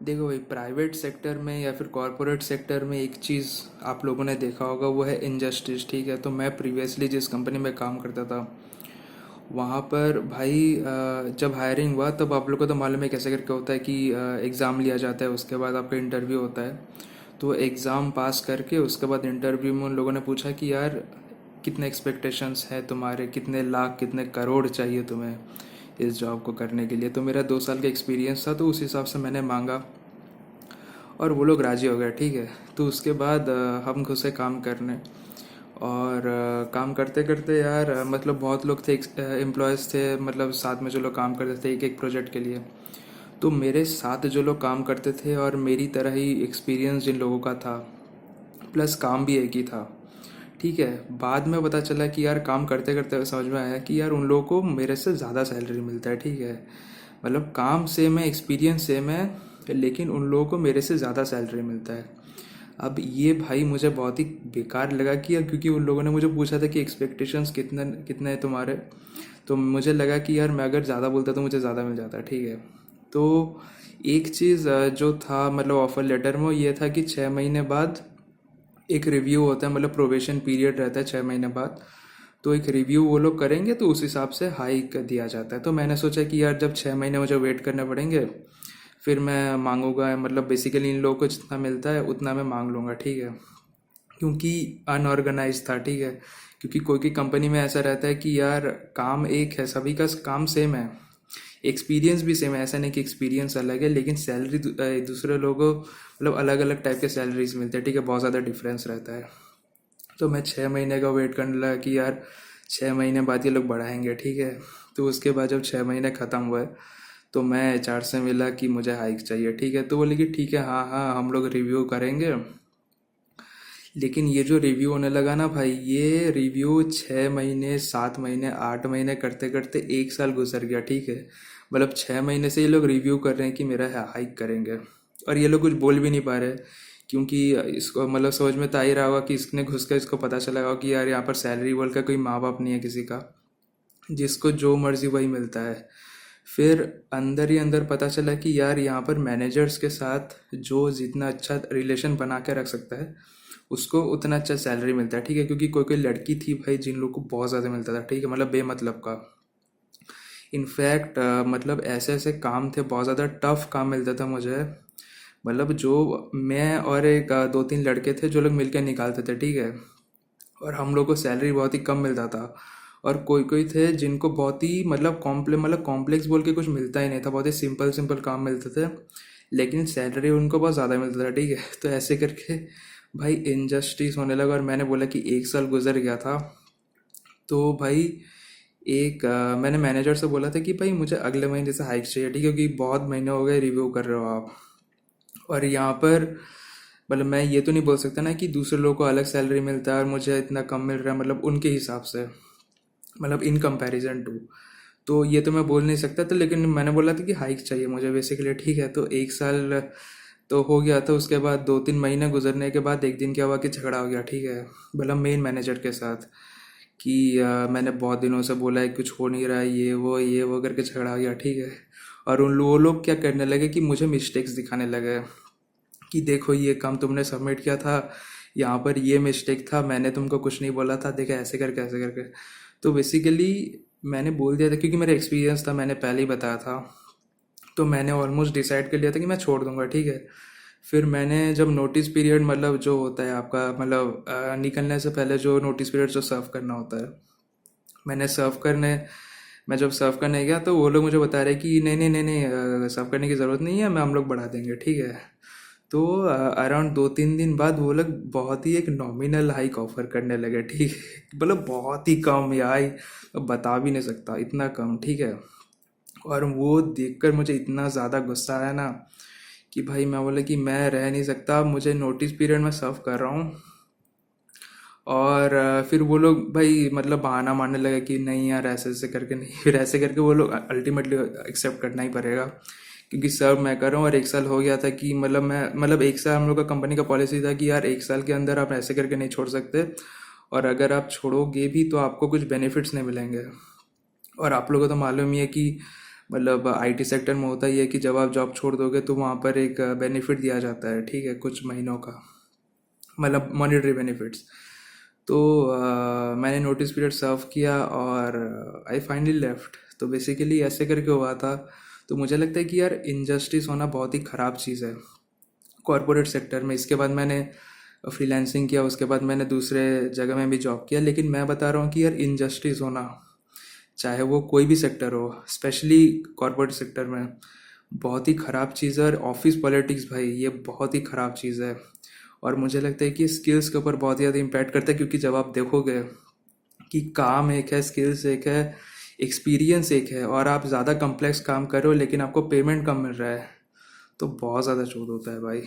देखो भाई, private sector में या फिर कॉरपोरेट सेक्टर में एक चीज़ आप लोगों ने देखा होगा, वो है इनजस्टिस। ठीक है, तो मैं प्रीवियसली जिस कंपनी में काम करता था वहाँ पर भाई जब हायरिंग हुआ तब आप लोग को तो मालूम है कैसे करके होता है कि एग्ज़ाम लिया जाता है, उसके बाद आपका इंटरव्यू होता है। तो एग्ज़ाम पास करके उसके बाद इंटरव्यू में उन लोगों ने पूछा कि यार कितने एक्सपेक्टेशंस हैं तुम्हारे, कितने लाख कितने करोड़ चाहिए तुम्हें इस जॉब को करने के लिए। तो मेरा 2 साल का एक्सपीरियंस था, तो उस हिसाब से मैंने मांगा और वो लोग राज़ी हो गए। ठीक है, तो उसके बाद हम घुसे काम करने। और काम करते करते यार मतलब बहुत लोग थे, एम्प्लॉयज़ थे, मतलब साथ में जो लोग काम करते थे एक एक प्रोजेक्ट के लिए। तो मेरे साथ जो लोग काम करते थे और मेरी तरह ही एक्सपीरियंस जिन लोगों का था, प्लस काम भी एक ही था। ठीक है, बाद में पता चला कि यार काम करते करते समझ में आया कि यार उन लोगों को मेरे से ज़्यादा सैलरी मिलता है। ठीक है, मतलब काम सेम है, एक्सपीरियंस सेम है, लेकिन उन लोगों को मेरे से ज़्यादा सैलरी मिलता है। अब ये भाई मुझे बहुत ही बेकार लगा कि यार, क्योंकि उन लोगों ने मुझे पूछा था कि एक्सपेक्टेशंस कितने कितने हैं तुम्हारे। तो मुझे लगा कि यार मैं अगर ज़्यादा बोलता तो मुझे ज़्यादा मिल जाता। ठीक है, तो एक चीज़ जो था मतलब ऑफर लेटर में, वो ये था कि 6 महीने बाद एक रिव्यू होता है, मतलब प्रोबेशन पीरियड रहता है 6 महीने बाद। तो एक रिव्यू वो लोग करेंगे तो उस हिसाब से हाइक दिया जाता है। तो मैंने सोचा कि यार जब 6 महीने मुझे वेट करने पड़ेंगे, फिर मैं मांगूंगा, मतलब बेसिकली इन लोगों को जितना मिलता है उतना मैं मांग लूँगा। ठीक है, क्योंकि अनऑर्गेनाइज था। ठीक है, क्योंकि कोई कोई कंपनी में ऐसा रहता है कि यार काम एक है, सभी का काम सेम है, एक्सपीरियंस भी सेम है, ऐसा नहीं कि एक्सपीरियंस अलग है, लेकिन सैलरी दूसरे लोगों मतलब अलग अलग टाइप के सैलरीज मिलते हैं। ठीक है, बहुत ज़्यादा डिफरेंस रहता है। तो मैं 6 महीने का वेट करने लगा कि यार 6 महीने बाद ये लोग बढ़ाएंगे। ठीक है, तो उसके बाद जब 6 महीने ख़त्म हुए तो मैं एचआर से मिला कि मुझे हाइक चाहिए। ठीक है, तो बोले कि ठीक है, हाँ हाँ हम लोग रिव्यू करेंगे। लेकिन ये जो रिव्यू होने लगा ना भाई, ये रिव्यू 6 महीने 7 महीने 8 महीने करते करते 1 साल गुजर गया। ठीक है, मतलब 6 महीने से ये लोग रिव्यू कर रहे हैं कि मेरा हाइक करेंगे, और ये लोग कुछ बोल भी नहीं पा रहे, क्योंकि इसको मतलब समझ में तो आ ही रहा होगा कि इसने घुस कर इसको पता चला होगा कि यार यहाँ पर सैलरी बोल का कोई माँ बाप नहीं है किसी का, जिसको जो मर्जी वही मिलता है। फिर अंदर ही अंदर पता चला कि यार यहाँ पर मैनेजर्स के साथ जो जितना अच्छा रिलेशन बना के रख सकता है उसको उतना अच्छा सैलरी मिलता है। ठीक है, क्योंकि कोई कोई लड़की थी भाई जिन लोग को बहुत ज़्यादा मिलता था। ठीक है, मतलब बेमतलब का। इनफैक्ट मतलब ऐसे ऐसे काम थे, बहुत ज़्यादा टफ काम मिलता था मुझे। मतलब जो मैं और एक 2-3 लड़के थे जो लोग मिलकर निकालते थे। ठीक है, और हम लोग को सैलरी बहुत ही कम मिलता था। और कोई कोई थे जिनको बहुत ही मतलब कॉम्प्लेक्स बोल के कुछ मिलता ही नहीं था, बहुत ही सिंपल सिंपल काम मिलते थे, लेकिन सैलरी उनको बहुत ज़्यादा मिलता था। ठीक है, तो ऐसे करके भाई इनजस्टिस होने लगा, और मैंने बोला कि 1 साल गुजर गया था। तो भाई मैंने मैनेजर से बोला था कि भाई मुझे अगले महीने से हाइक चाहिए। ठीक है, क्योंकि बहुत महीने हो गए रिव्यू कर रहे हो आप, और यहाँ पर मतलब मैं ये तो नहीं बोल सकता ना कि दूसरे लोगों को अलग सैलरी मिलता है और मुझे इतना कम मिल रहा है, मतलब उनके हिसाब से, मतलब इन कंपैरिजन टू। तो ये तो मैं बोल नहीं सकता था, लेकिन मैंने बोला था कि हाइक चाहिए मुझे बेसिकली। ठीक है, तो 1 साल तो हो गया था। उसके बाद 2-3 महीने गुजरने के बाद एक दिन क्या हुआ कि झगड़ा हो गया। ठीक है, मतलब मेन मैनेजर के साथ, कि मैंने बहुत दिनों से बोला है कुछ हो नहीं रहा है, ये वो करके झगड़ा हो गया। ठीक है, और वो लोग क्या करने लगे कि मुझे मिस्टेक्स दिखाने लगे कि देखो ये काम तुमने सबमिट किया था, यहाँ पर ये मिस्टेक था, मैंने तुमको कुछ नहीं बोला था, देखा ऐसे करके। तो बेसिकली मैंने बोल दिया था, क्योंकि मेरा एक्सपीरियंस था, मैंने पहले ही बताया था। तो मैंने ऑलमोस्ट डिसाइड कर लिया था कि मैं छोड़ दूंगा। ठीक है, फिर मैंने जब नोटिस पीरियड मतलब जो होता है आपका मतलब निकलने से पहले जो नोटिस पीरियड जो सर्व करना होता है, मैंने सर्व करने मैं जब सर्व करने गया तो वो लोग मुझे बता रहे कि नहीं नहीं नहीं नहीं, सर्व करने की ज़रूरत नहीं है, मैं हम लोग बढ़ा देंगे। ठीक है, तो अराउंड 2-3 दिन बाद वो लोग बहुत ही एक नॉमिनल हाइक ऑफर करने लगे। ठीक है, मतलब बहुत ही कम यार, अब बता भी नहीं सकता इतना कम। ठीक है, और वो देखकर मुझे इतना ज़्यादा गुस्सा आया ना कि भाई मैं बोला कि मैं रह नहीं सकता, मुझे नोटिस पीरियड में सर्व कर रहा हूँ। और फिर वो लोग भाई मतलब बहाना मारने लगे कि नहीं यार ऐसे ऐसे करके नहीं, फिर ऐसे करके वो लोग अल्टीमेटली एक्सेप्ट करना ही पड़ेगा, क्योंकि सर्व मैं कर रहा हूँ और 1 साल हो गया था कि मतलब मैं मतलब 1 साल हम लोग का कंपनी का पॉलिसी था कि यार 1 साल के अंदर आप ऐसे करके नहीं छोड़ सकते, और अगर आप छोड़ोगे भी तो आपको कुछ बेनिफिट्स नहीं मिलेंगे। और आप लोगों को तो मालूम ही है कि मतलब आईटी सेक्टर में होता ही है कि जब आप जॉब छोड़ दोगे तो वहाँ पर एक बेनिफिट दिया जाता है, ठीक है, कुछ महीनों का, मतलब मॉनेटरी बेनिफिट्स। तो मैंने नोटिस पीरियड सर्व किया और आई फाइनली लेफ्ट। तो बेसिकली ऐसे करके हुआ था। तो मुझे लगता है कि यार इनजस्टिस होना बहुत ही ख़राब चीज़ है कॉरपोरेट सेक्टर में। इसके बाद मैंने फ्रीलांसिंग किया, उसके बाद मैंने दूसरे जगह में भी जॉब किया, लेकिन मैं बता रहा हूँ कि यार इनजस्टिस होना, चाहे वो कोई भी सेक्टर हो, स्पेशली कॉरपोरेट सेक्टर में, बहुत ही ख़राब चीज़ है। और ऑफिस पॉलिटिक्स भाई, ये बहुत ही ख़राब चीज़ है। और मुझे लगता है कि स्किल्स के ऊपर बहुत ज़्यादा इम्पैक्ट करता है, क्योंकि जब आप देखोगे कि काम एक है, स्किल्स एक है, एक्सपीरियंस एक है, और आप ज़्यादा कम्प्लेक्स काम कर रहे हो लेकिन आपको पेमेंट कम मिल रहा है, तो बहुत ज़्यादा चोट होता है भाई।